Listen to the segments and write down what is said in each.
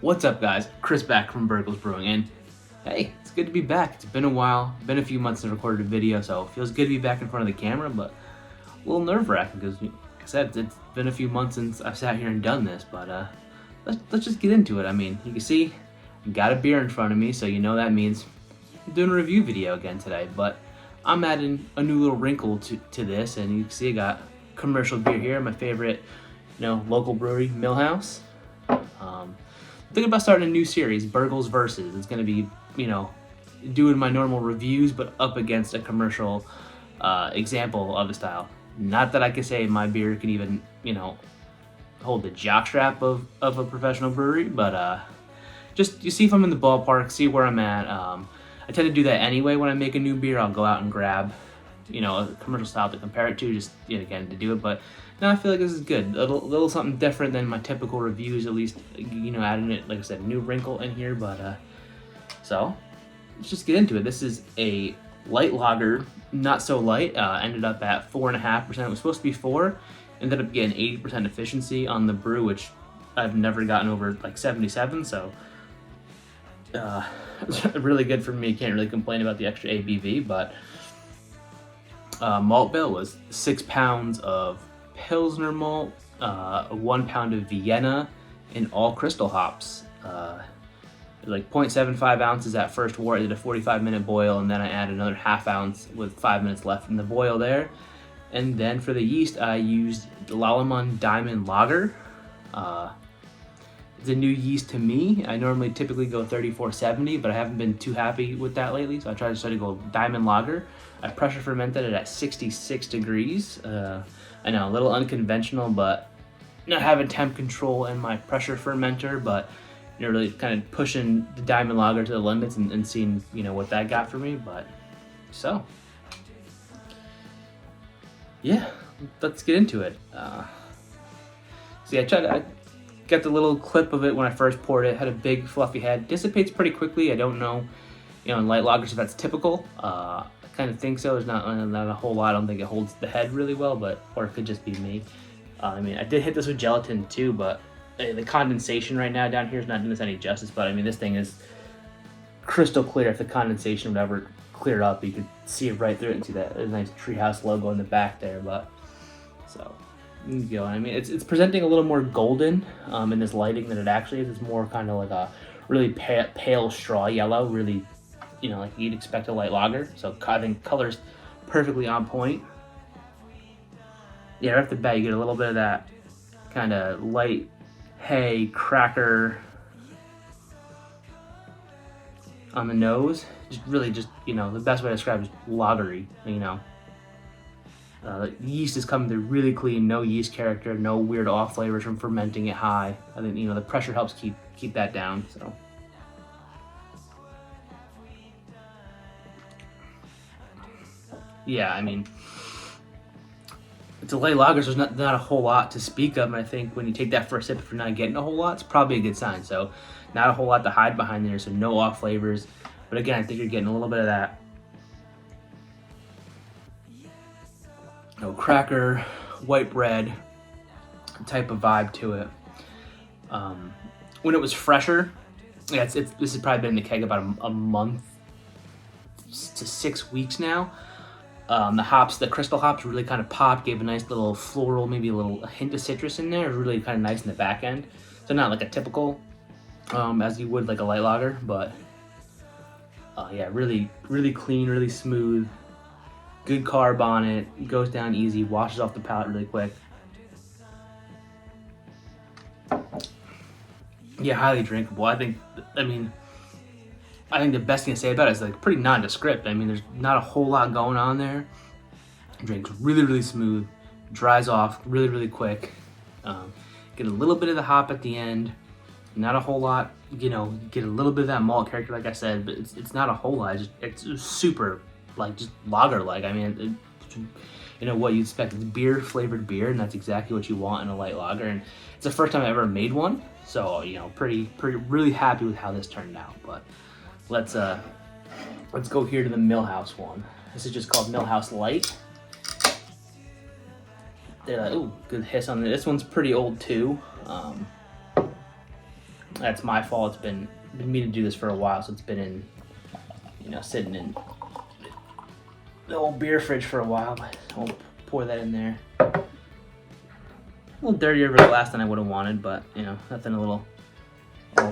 What's up, guys? Chris back from Burgles Brewing, and hey, it's good to be back. It's been a while, been a few months since I recorded a video, so it feels good to be back in front of the camera, but a little nerve-wracking because, like I said, it's been a few months since I've sat here and done this, but let's just get into it. I mean, you can see I got a beer in front of me, so you know that means I'm doing a review video again today, but I'm adding a new little wrinkle to this, and you can see I got commercial beer here, my favorite, local brewery, Millhouse. Thinking about starting a new series, Burgles Versus. It's going to be, doing my normal reviews, but up against a commercial example of the style. Not that I can say my beer can even, hold the jockstrap of a professional brewery, but just you see if I'm in the ballpark, see where I'm at. I tend to do that anyway when I make a new beer. I'll go out and grab, a commercial style to compare it to, just again to do it. But now I feel like this is good. A little something different than my typical reviews, at least, adding it, like I said, new wrinkle in here. But so let's just get into it. This is a Lite Lager, not so light. Ended up at 4.5%. It was supposed to be 4. Ended up getting 80% efficiency on the brew, which I've never gotten over like 77. So it's really good for me. Can't really complain about the extra ABV. But malt bill was 6 pounds of Pilsner malt, 1 pound of Vienna, and all crystal hops. Like 0.75 ounces at first wort. I did a 45-minute boil, and then I added another ½ ounce with 5 minutes left in the boil there. And then for the yeast, I used Lite Diamond Lager. It's a new yeast to me. I normally typically go 3470, but I haven't been too happy with that lately, so I tried to go Diamond Lager. I pressure fermented it at 66 degrees. I know, a little unconventional, but not having temp control in my pressure fermenter, but really kind of pushing the Diamond Lager to the limits and seeing, what that got for me. But so, yeah, let's get into it. See, I got the little clip of it when I first poured it. Had a big fluffy head. Dissipates pretty quickly. I don't know, in light lagers if that's typical. I kind of think so. There's not a whole lot. I don't think it holds the head really well, or it could just be me. I mean, I did hit this with gelatin too, but the condensation right now down here is not doing this any justice. But I mean, this thing is crystal clear. If the condensation would ever clear up, you could see it right through it and see that nice treehouse logo in the back there. But so you can go. I mean, it's presenting a little more golden in this lighting than it actually is. It's more kind of like a really pale straw yellow, really, like you'd expect a light lager. So I think color's perfectly on point. Yeah, right off the bat, you get a little bit of that kind of light hay cracker on the nose. The best way to describe it is lagery. The yeast is coming through really clean, no yeast character, no weird off flavors from fermenting it high. I think the pressure helps keep that down. So yeah, I mean, it's a light lager, so there's not a whole lot to speak of. And I think when you take that first sip, if you're not getting a whole lot, it's probably a good sign. So not a whole lot to hide behind there, so no off flavors. But again, I think you're getting a little bit of that cracker, white bread type of vibe to it. When it was fresher, this has probably been in the keg about a month to 6 weeks now. The crystal hops really kind of popped, gave a nice little floral, maybe a hint of citrus in there. It was really kind of nice in the back end. So not like a typical, as you would like a light lager, but yeah, really, really clean, really smooth. Good carb on it, goes down easy, washes off the palate really quick. Yeah, highly drinkable. I think the best thing to say about it is like pretty nondescript. I mean, there's not a whole lot going on there. It drinks really, really smooth, dries off really, really quick. Get a little bit of the hop at the end. Not a whole lot, get a little bit of that malt character, like I said, but it's not a whole lot. It's super, just lager-like. I mean, what you expect. It's beer-flavored beer, and that's exactly what you want in a light lager. And it's the first time I ever made one, so pretty really happy with how this turned out. But let's go here to the Millhouse one. This is just called Millhouse Light. They're like, ooh, good hiss on it. This one's pretty old too. That's my fault. It's been meaning to do this for a while, so it's been in, sitting in the old beer fridge for a while. But I'll pour that in there. A little dirtier of a glass than I would have wanted, but nothing a little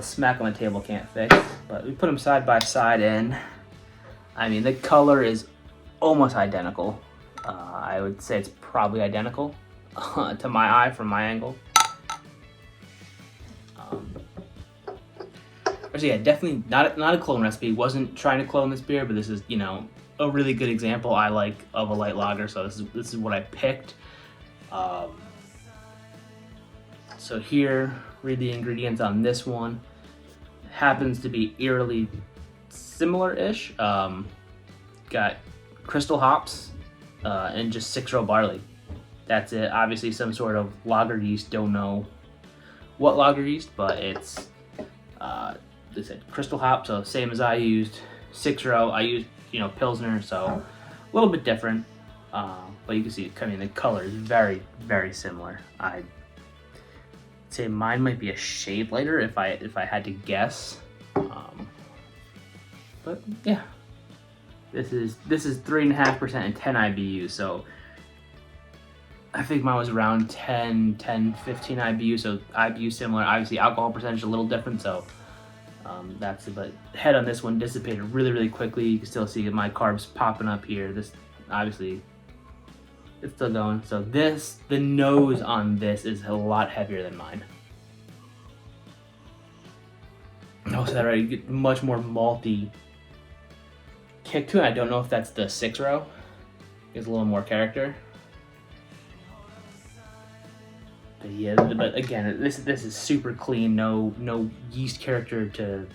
smack on the table can't fix. But we put them side by side, and I mean the color is almost identical. I would say it's probably identical to my eye from my angle. So yeah, definitely not a clone recipe. Wasn't trying to clone this beer, but this is a really good example I like of a light lager. So this is what I picked. So here, read the ingredients on this one. Happens to be eerily similar-ish. Got crystal hops and just 6-row barley. That's it. Obviously some sort of lager yeast. Don't know what lager yeast, but it's they said crystal hop, so same as I used. 6-row. I used Pilsner, so a little bit different. But you can see the color is very, very similar. I'd say mine might be a shade lighter if I had to guess. But yeah, this is 3.5% and 10 IBU. So I think mine was around 10, 15 IBU. So IBU similar. Obviously alcohol percentage a little different. So that's it. But head on this one dissipated really, really quickly. You can still see my carbs popping up here. This obviously it's still going. So the nose on this is a lot heavier than mine. Also, that right, you get much more malty kick to it. I don't know if that's the 6-row. Gives a little more character. But yeah, but again, this is super clean. No yeast character to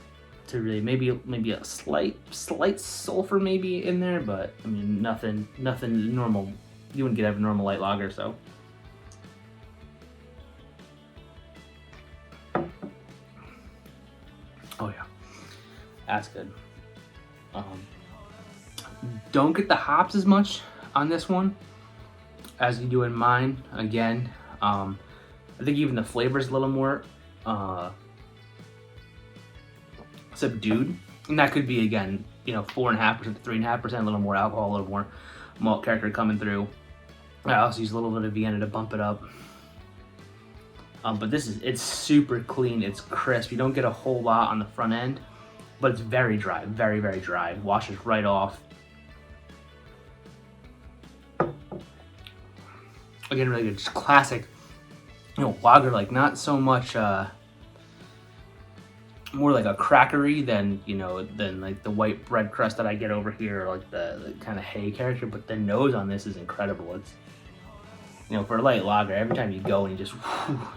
really maybe a slight sulfur maybe in there, but I mean nothing normal. You wouldn't get out of a normal light lager, so. Oh yeah, that's good. Don't get the hops as much on this one as you do in mine. Again, I think even the flavor is a little more subdued, and that could be again, 4.5% to 3.5%, a little more alcohol, a little more malt character coming through. I also use a little bit of Vienna to bump it up. But it's super clean, it's crisp. You don't get a whole lot on the front end, but it's very dry, very, very dry. Washes right off. Again, really good, just classic, lager, like not so much, more like a crackery than, than like the white bread crust that I get over here, or like the kind of hay character, but the nose on this is incredible. It's, for a light lager, every time you go and it's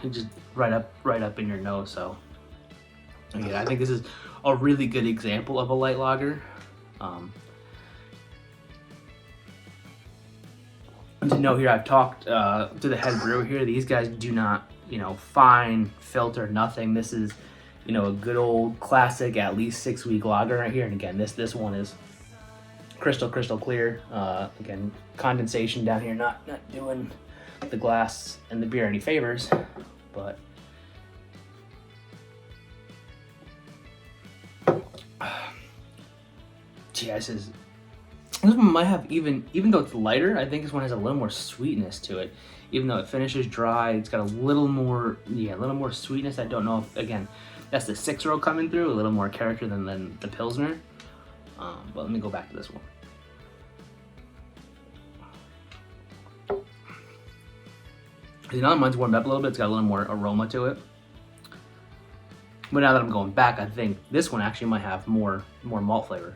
just right up in your nose. So yeah, I think this is a really good example of a light lager. And to know here, I've talked to the head brewer here. These guys do not, fine, filter, nothing. This is, a good old classic, at least 6-week lager right here. And again, this one is crystal clear. Again, condensation down here, not doing the glass and the beer any favors, but gee, this one might have even though it's lighter, I think this one has a little more sweetness to it. Even though it finishes dry, it's got a little more sweetness. I don't know if, again, that's the 6-row coming through, a little more character than the Pilsner. But let me go back to this one. Mine's warmed up a little bit. It's got a little more aroma to it. But now that I'm going back, I think this one actually might have more malt flavor.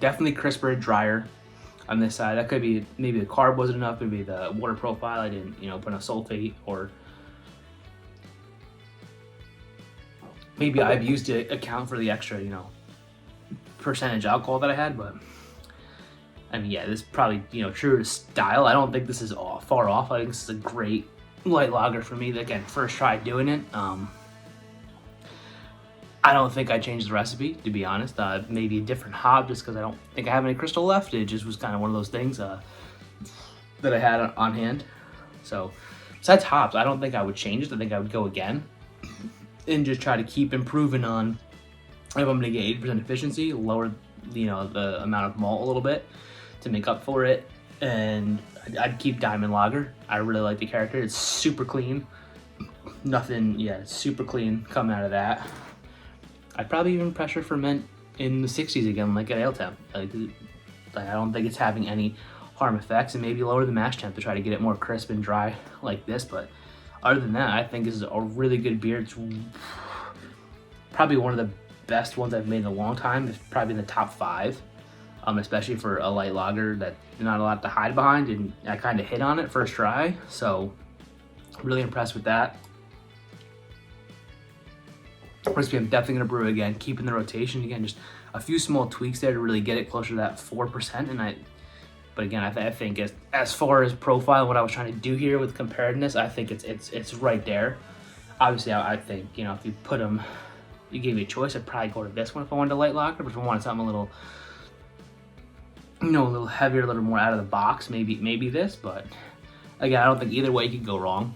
Definitely crisper, drier on this side. That could be maybe the carb wasn't enough. Maybe the water profile, I didn't, put a sulfate, or maybe I've used to account for the extra, percentage alcohol that I had. But I mean, yeah, this is probably, true to style. I don't think this is far off. I think this is a great light lager for me. Again, first try doing it. I don't think I changed the recipe, to be honest. Maybe a different hop, just because I don't think I have any crystal left. It just was kind of one of those things that I had on hand. So besides hops, I don't think I would change it. I think I would go again and just try to keep improving on, if I'm gonna get 80% efficiency, lower, you know, the amount of malt a little bit to make up for it. And I'd keep Diamond Lager. I really like the character. It's super clean. Nothing, yeah, it's super clean coming out of that. I'd probably even pressure ferment in the 60s again, like at ale temp. Like, I don't think it's having any harm effects, and maybe lower the mash temp to try to get it more crisp and dry like this. But other than that, I think this is a really good beer. It's probably one of the best ones I've made in a long time. It's probably in the top 5, especially for a light lager that not a lot to hide behind, and I kind of hit on it first try. So really impressed with that. Recipe, I'm definitely gonna brew again, keeping the rotation again, just a few small tweaks there to really get it closer to that 4%. But again, I think as far as profile, what I was trying to do here with comparedness, I think it's right there. Obviously, I think, you know, if you put them, you gave me a choice, I'd probably go to this one if I wanted a light lager. But if I wanted something a little, you know, a little heavier, a little more out of the box, maybe this. But again, I don't think either way you could go wrong.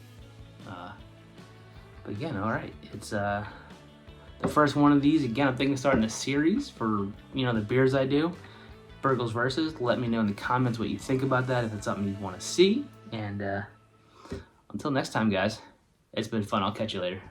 But again, all right, it's the first one of these. Again, I'm thinking of starting a series for, you know, the beers I do. Burgles versus. Let me know in the comments what you think about that, if it's something you want to see. And until next time, guys, it's been fun. I'll catch you later.